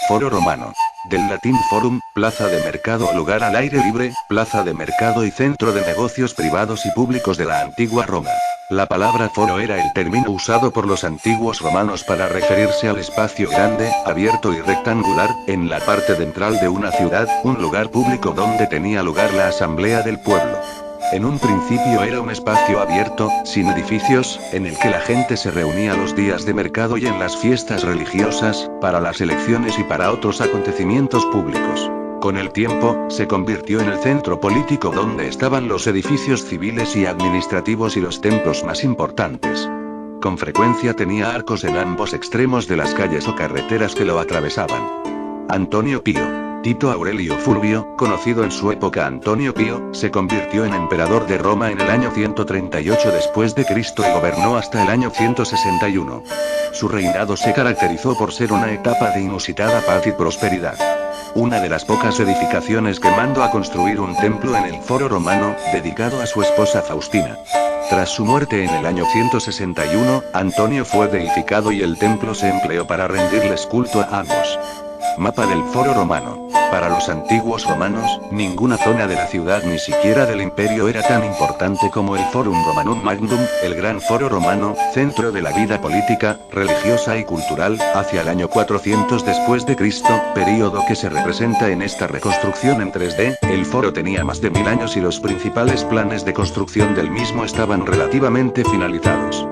Foro romano. Del latín forum, plaza de mercado o lugar al aire libre, plaza de mercado y centro de negocios privados y públicos de la antigua Roma. La palabra foro era el término usado por los antiguos romanos para referirse al espacio grande, abierto y rectangular, en la parte ventral de una ciudad, un lugar público donde tenía lugar la asamblea del pueblo. En un principio era un espacio abierto, sin edificios, en el que la gente se reunía los días de mercado y en las fiestas religiosas, para las elecciones y para otros acontecimientos públicos. Con el tiempo, se convirtió en el centro político donde estaban los edificios civiles y administrativos y los templos más importantes. Con frecuencia tenía arcos en ambos extremos de las calles o carreteras que lo atravesaban. Antonio Pío. Tito Aurelio Fulvio, conocido en su época Antonio Pío, se convirtió en emperador de Roma en el año 138 después de Cristo y gobernó hasta el año 161. Su reinado se caracterizó por ser una etapa de inusitada paz y prosperidad. Una de las pocas edificaciones que mandó a construir un templo en el Foro Romano, dedicado a su esposa Faustina. Tras su muerte en el año 161, Antonio fue deificado y el templo se empleó para rendirles culto a ambos. Mapa del Foro Romano. Para los antiguos romanos, ninguna zona de la ciudad ni siquiera del imperio era tan importante como el Forum Romanum Magnum, el gran foro romano, centro de la vida política, religiosa y cultural, hacia el año 400 después de Cristo, período que se representa en esta reconstrucción en 3D. El foro tenía más de 1000 años y los principales planes de construcción del mismo estaban relativamente finalizados.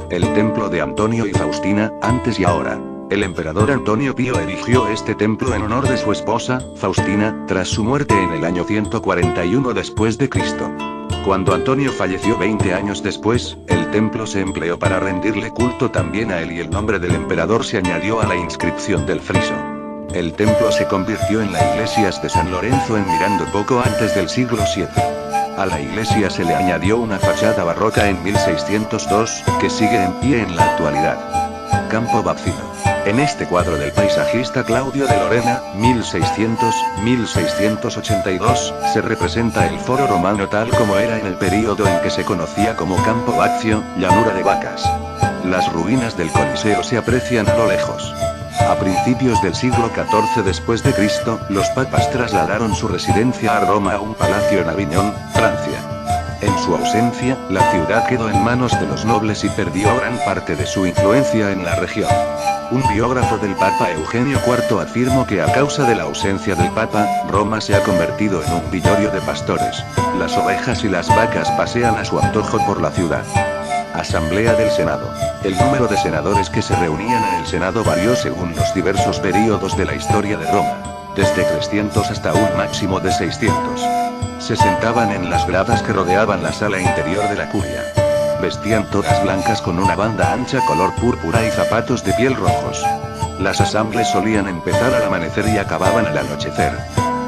El templo de Antonio y Faustina, antes y ahora. El emperador Antonio Pío erigió este templo en honor de su esposa, Faustina, tras su muerte en el año 141 después de Cristo. Cuando Antonio falleció 20 años después, el templo se empleó para rendirle culto también a él y el nombre del emperador se añadió a la inscripción del friso. El templo se convirtió en la iglesia de San Lorenzo en Mirando poco antes del siglo VII. A la iglesia se le añadió una fachada barroca en 1602, que sigue en pie en la actualidad. Campo Vacino. En este cuadro del paisajista Claudio de Lorena, 1600-1682, se representa el foro romano tal como era en el período en que se conocía como Campo Vaccio, llanura de vacas. Las ruinas del Coliseo se aprecian a lo lejos. A principios del siglo XIV después de Cristo, los papas trasladaron su residencia a Roma a un palacio en Aviñón, Francia. En su ausencia, la ciudad quedó en manos de los nobles y perdió gran parte de su influencia en la región. Un biógrafo del Papa Eugenio IV afirmó que a causa de la ausencia del Papa, Roma se ha convertido en un villorio de pastores. Las ovejas y las vacas pasean a su antojo por la ciudad. Asamblea del Senado. El número de senadores que se reunían en el Senado varió según los diversos períodos de la historia de Roma. Desde 300 hasta un máximo de 600. Se sentaban en las gradas que rodeaban la sala interior de la curia. Vestían togas blancas con una banda ancha color púrpura y zapatos de piel rojos. Las asambleas solían empezar al amanecer y acababan al anochecer.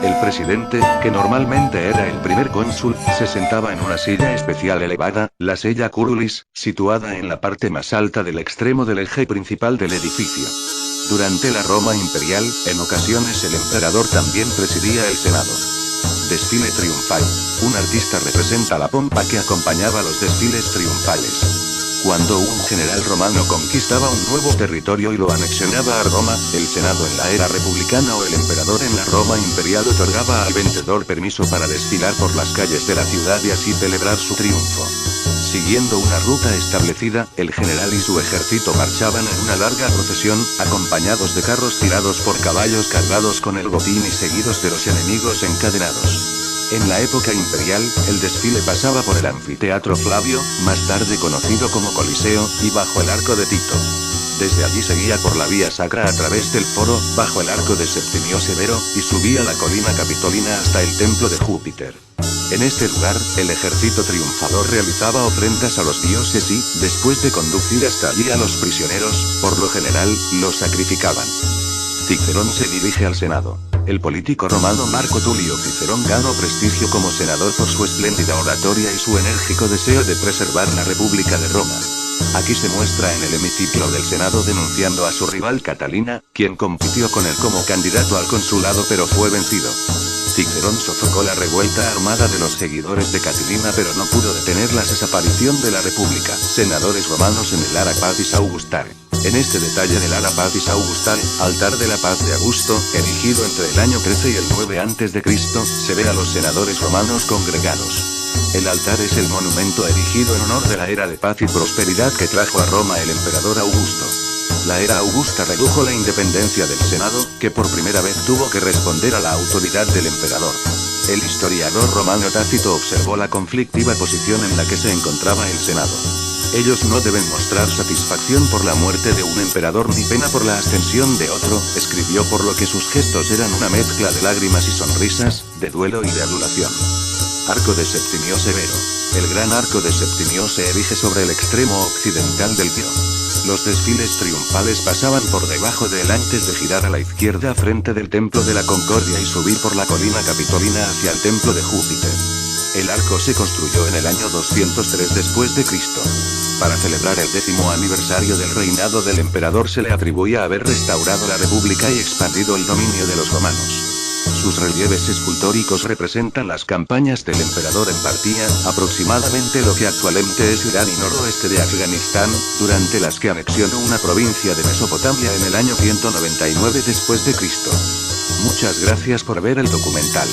El presidente, que normalmente era el primer cónsul, se sentaba en una silla especial elevada, la sella curulis, situada en la parte más alta del extremo del eje principal del edificio. Durante la Roma imperial, en ocasiones el emperador también presidía el Senado. Desfile triunfal. Un artista representa la pompa que acompañaba los desfiles triunfales. Cuando un general romano conquistaba un nuevo territorio y lo anexionaba a Roma, el Senado en la era republicana o el emperador en la Roma imperial otorgaba al vencedor permiso para desfilar por las calles de la ciudad y así celebrar su triunfo. Siguiendo una ruta establecida, el general y su ejército marchaban en una larga procesión, acompañados de carros tirados por caballos cargados con el botín y seguidos de los enemigos encadenados. En la época imperial, el desfile pasaba por el anfiteatro Flavio, más tarde conocido como Coliseo, y bajo el arco de Tito. Desde allí seguía por la vía sacra a través del foro, bajo el arco de Septimio Severo, y subía la colina Capitolina hasta el templo de Júpiter. En este lugar, el ejército triunfador realizaba ofrendas a los dioses y, después de conducir hasta allí a los prisioneros, por lo general, los sacrificaban. Cicerón se dirige al Senado. El político romano Marco Tulio Cicerón ganó prestigio como senador por su espléndida oratoria y su enérgico deseo de preservar la República de Roma. Aquí se muestra en el hemiciclo del Senado denunciando a su rival Catalina, quien compitió con él como candidato al consulado pero fue vencido. Cicerón sofocó la revuelta armada de los seguidores de Catilina pero no pudo detener la desaparición de la República. Senadores romanos en el Ara Pacis Augustare. En este detalle del ala Pacis Augustale, altar de la paz de Augusto, erigido entre el año 13 y el 9 a.C., se ve a los senadores romanos congregados. El altar es el monumento erigido en honor de la era de paz y prosperidad que trajo a Roma el emperador Augusto. La era augusta redujo la independencia del Senado, que por primera vez tuvo que responder a la autoridad del emperador. El historiador romano Tácito observó la conflictiva posición en la que se encontraba el Senado. Ellos no deben mostrar satisfacción por la muerte de un emperador ni pena por la ascensión de otro, escribió, por lo que sus gestos eran una mezcla de lágrimas y sonrisas, de duelo y de adulación. Arco de Septimio Severo. El gran arco de Septimio se erige sobre el extremo occidental del Tiro. Los desfiles triunfales pasaban por debajo de él antes de girar a la izquierda frente del Templo de la Concordia y subir por la colina capitolina hacia el Templo de Júpiter. El arco se construyó en el año 203 después de Cristo. Para celebrar el 10º aniversario del reinado del emperador se le atribuye haber restaurado la república y expandido el dominio de los romanos. Sus relieves escultóricos representan las campañas del emperador en Partia, aproximadamente lo que actualmente es Irán y noroeste de Afganistán, durante las que anexionó una provincia de Mesopotamia en el año 199 después de Cristo. Muchas gracias por ver el documental.